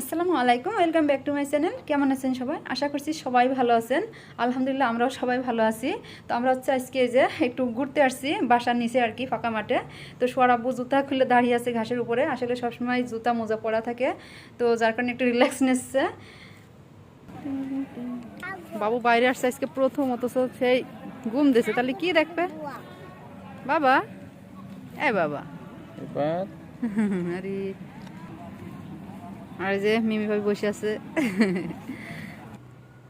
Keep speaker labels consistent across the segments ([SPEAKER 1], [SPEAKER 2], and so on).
[SPEAKER 1] আসসালামু আলাইকুম, welcome back to my channel. কেমন আছেন সবাই? আশা করছি সবাই ভালো আছেন। আলহামদুলিল্লাহ আমরাও সবাই ভালো আছি। তো আমরা হচ্ছে আজকে যে একটু ঘুরতে আসছি বাসার নিচে আর কি, ফাঁকা মাঠে। তো সোয়ার আব্বু জুতা খুলে দাঁড়িয়ে আছে ঘাসের উপরে। আসলে সবসময় জুতা মোজা পরা থাকে, তো যার কারণে একটু রিল্যাক্স নিচ্ছে। বাবু বাইরে আসছে আজকে প্রথম, অথচ সেই ঘুম দিয়েছে। তাহলে কি দেখবে বাবা? বাবা আরে, আর যে মিমি ভাই বসে আছে।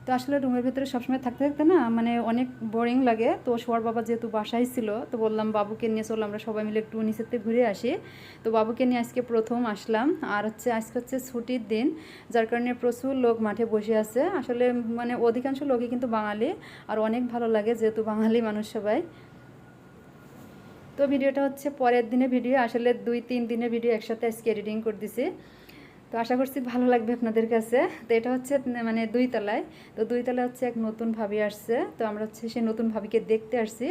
[SPEAKER 1] তো আসলে রুমের ভিতরে সবসময় থাকতে থাকতে না মানে অনেক বোরিং লাগে। তো সোয়ার বাবা যেহেতু বাসায় ছিল, তো বললাম বাবুকে নিয়ে চলো আমরা সবাই মিলে একটু নিচেতে ঘুরে আসি। তো বাবুকে নিয়ে আজকে প্রথম আসলাম। আর আজকে হচ্ছে ছুটির দিন, যার কারণে প্রচুর লোক মাঠে বসে আছে। আসলে মানে অধিকাংশ লোকই কিন্তু বাঙালি, আর অনেক ভালো লাগে যেহেতু বাঙালি মানুষ সবাই। তো ভিডিওটা হচ্ছে পরের দিনের ভিডিও, আসলে 2-3 দিনের ভিডিও একসাথে আজকে এডিটিং করে দিছি। তো আশা করছি ভালো লাগবে আপনাদের কাছে। তো এটা হচ্ছে মানে 2 তলায়। তো 2 তলায় হচ্ছে এক নতুন ভাবি আসছে। তো আমরা হচ্ছে সেই নতুন ভাবিকে দেখতে আসছি।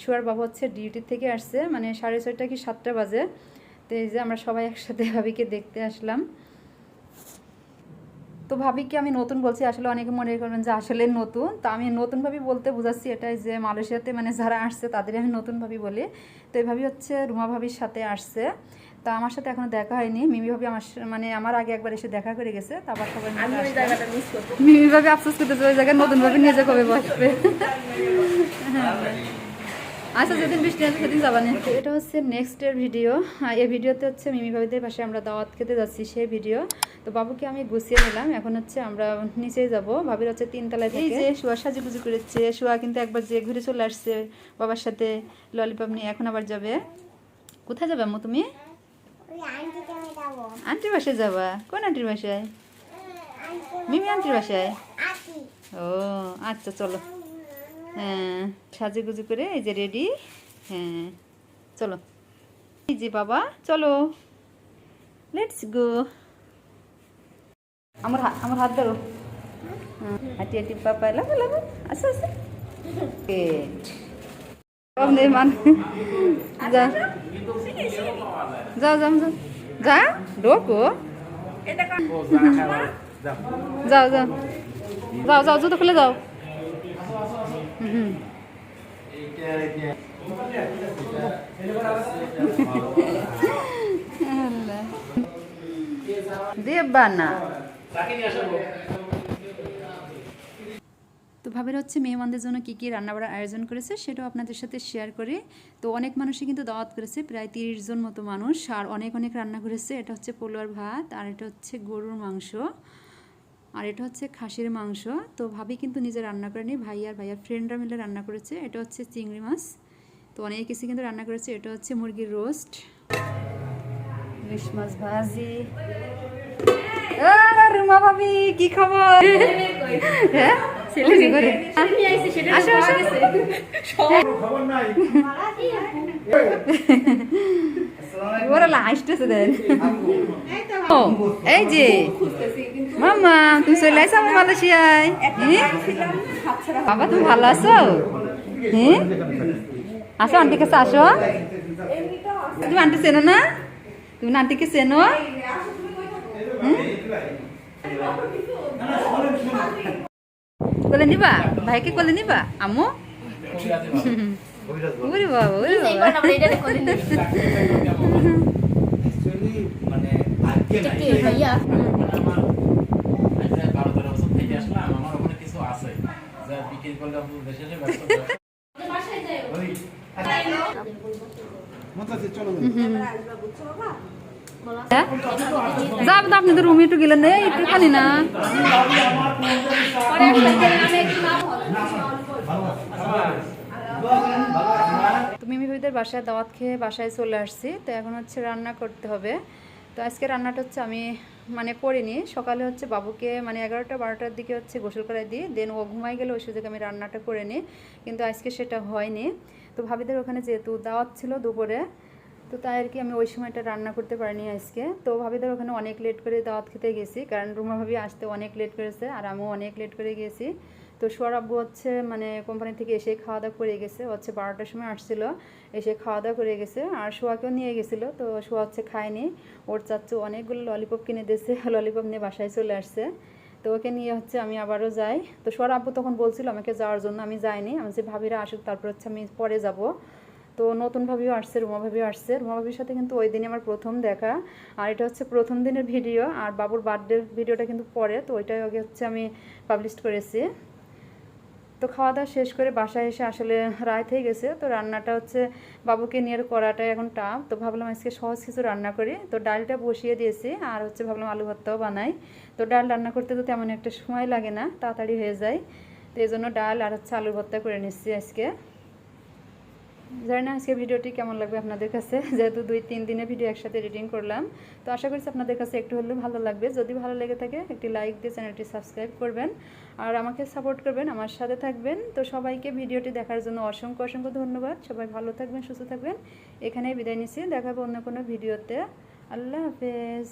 [SPEAKER 1] সোয়ার বাবা হচ্ছে ডিউটি থেকে আসছে, মানে 6:30 কি 7টা বাজে। তো এই যে আমরা সবাই একসাথে ভাবিকে দেখতে আসলাম। তো ভাবিকে আমি নতুন বলছি, আসলে অনেকে মনে করবেন যে আসলে নতুন। তো আমি নতুন ভাবি বলতে বোঝাচ্ছি এটাই যে মালয়েশিয়াতে মানে যারা আসছে তাদের আমি নতুন ভাবি বলি। তো এই ভাবি হচ্ছে রুমা ভাবির সাথে আসছে। তো আমার সাথে এখনো দেখা হয়নি। মিমি ভাবি মানে আমার আগে একবার এসে দেখা করে গেছে, তারপর সবাই মিমি ভাবি আফসোস করতেছে ওই জায়গায় নতুন ভাবি নিজে কবে বসবে। আচ্ছা, যেদিন বৃষ্টি আছে সেদিন যাবা না। এটা হচ্ছে নেক্সটের ভিডিও। এই ভিডিওতে হচ্ছে মিমি ভাবিদের পাশে আমরা দাওয়াত খেতে যাচ্ছি সেই ভিডিও। তো বাবুকে আমি গুছিয়ে নিলাম, এখন হচ্ছে আমরা নিচেই যাব। ভাবির হচ্ছে 3 তলায় থেকে। এই যে শুয়া সাজুগুজু করেছে। শুয়া কিন্তু একবার যে ঘুরে চলে আসছে বাবার সাথে ললিপপ নিয়ে, এখন আবার যাবে। কোথায় যাবে আম্মু তুমি? আন্টির বাসায় যাবা? কোন আন্টির বাসায়? মিমি আন্টির বাসায়? ও আচ্ছা, চলো। হ্যাঁ, সাজুগুজু করে এই যে রেডি। হ্যাঁ চলো, এই যে বাবা চলো, লেটস গো। আমার হাত ধরো। হাঁটি হাঁটি পাপা লাগো লাগো, আচ্ছা আচ্ছা। যা যাও যাও যাও যা ঢোকো, যাও যাও যাও যাও, জুতো খুলে যাও। দেবানা তো ভাবের হচ্ছে মেহমানদের জন্য কী কী রান্নাবাড়ার আয়োজন করেছে সেটাও আপনাদের সাথে শেয়ার করি। তো অনেক মানুষই কিন্তু দাওয়াত করেছে, প্রায় 30 জন মতো মানুষ, আর অনেক অনেক রান্না করেছে। এটা হচ্ছে পোলার ভাত, আর এটা হচ্ছে গরুর মাংস, আর এটা হচ্ছে খাসির মাংস। তো ভাবি কিন্তু নিজে রান্না করেনি, ভাই আর ভাইয়ার ফ্রেন্ডরা মিলে রান্না করেছে। এটা হচ্ছে চিংড়ি মাছ। তো অনেক কিছু কিন্তু রান্না করেছে। এটা হচ্ছে মুরগির রোস্ট, ইলিশ মাছ ভাজি। রুমা ভাবি কি খবর? হ্যাঁ আসো আসো। ওরা লাস্টেছে দেন। এই যে মামা, তুমি চলে আসো আমার মালয়েশিয়ায়। বাবা তুমি ভালো আছো? হ্যাঁ আসো, আন্টির কাছে আসো। তুমি আন্টি চেনো না? তুমি আন্টিকে চেনো? কোলে নিবা ভাইকে, কোলে নিবা আম্মু? ওরে বাবা, ওরে বাবা। যাবো তো, আপনি তো রুমে একটু গেলেন না, একটু খালি না। তুমি মিমিদের বাসায় দাওয়াত খেয়ে বাসায় চলে আসছি। তো এখন হচ্ছে রান্না করতে হবে। তো আজকে রান্নাটা হচ্ছে আমি মানে করিনি। সকালে হচ্ছে বাবুকে মানে 11টা-12টার দিকে হচ্ছে গোসল করাই দিই, দেন ও ঘুমাই গেলে ওই সুযোগে আমি রান্নাটা করে নিই, কিন্তু আজকে সেটা হয়নি। তো ভাবিদের ওখানে যেহেতু দাওয়াত ছিল দুপুরে, তো তাই আর কি আমি ওই সময়টা রান্না করতে পারিনি আজকে। তো ভাবিদের ওখানে অনেক লেট করে দাওয়াত খেতে গেছি, কারণ রুমা ভাবি আসতে অনেক লেট করেছে আর আমিও অনেক লেট করে গিয়েছি। তো সোয়ার আব্বু হচ্ছে মানে কোম্পানি থেকে এসে খাওয়া দাওয়া করে গেছে, হচ্ছে 12টার সময় আসছিল, এসে খাওয়া দাওয়া করে গেছে। আর সোয়াকেও নিয়ে গেছিলো, তো সোয়া হচ্ছে খায়নি। ওর চাচ্চু অনেকগুলো ললিপপ কিনে দিয়েছে, ললিপপ নিয়ে বাসায় চলে আসছে। তো ওকে নিয়ে হচ্ছে আমি আবারও যাই। তো সোয়ার আব্বু তখন বলছিল আমাকে যাওয়ার জন্য, আমি যাইনি। আমি যে ভাবিরা আসুক তারপর হচ্ছে আমি পরে যাব। তো নতুন ভাবিও আসছে, রুমা ভাবিও আসছে। রুমা ভাবির সাথে কিন্তু ওই দিনই আমার প্রথম দেখা। আর এটা হচ্ছে প্রথম দিনের ভিডিও, আর বাবুর বার্থডের ভিডিওটা কিন্তু পরে, তো ওইটাই আগে হচ্ছে আমি পাবলিশ করেছি। তো খাওয়া দাওয়া শেষ করে বাসায় এসে আসলে রাত হয়ে গেছে। তো রান্নাটা হচ্ছে বাবুকে নিয়ে করাটাই এখন টাফ। তো ভাবলাম আজকে সহজ কিছু রান্না করি। তো ডালটা বসিয়ে দিয়েছি, আর হচ্ছে ভাবলাম আলু ভর্তাও বানাই। তো ডাল রান্না করতে তো তেমন একটা সময় লাগে না, তাড়াতাড়ি হয়ে যায়। তো এই জন্য ডাল আর হচ্ছে আলু ভর্তা করে নিচ্ছি আজকে। জানি না আজকে ভিডিওটি কেমন লাগবে আপনাদের কাছে, যেহেতু 2-3 দিনের ভিডিও একসাথে এডিটিং করলাম। তো আশা করছি আপনাদের কাছে একটু হলেও ভালো লাগবে। যদি ভালো লেগে থাকে একটি লাইক দিয়ে চ্যানেলটি সাবস্ক্রাইব করবেন, আর আমাকে সাপোর্ট করবেন, আমার সাথে থাকবেন। তো সবাইকে ভিডিওটি দেখার জন্য অসংখ্য অসংখ্য ধন্যবাদ। সবাই ভালো থাকবেন, সুস্থ থাকবেন। এখানেই বিদায় নিচ্ছি, দেখাবো অন্য কোনো ভিডিওতে। আল্লাহ হাফেজ।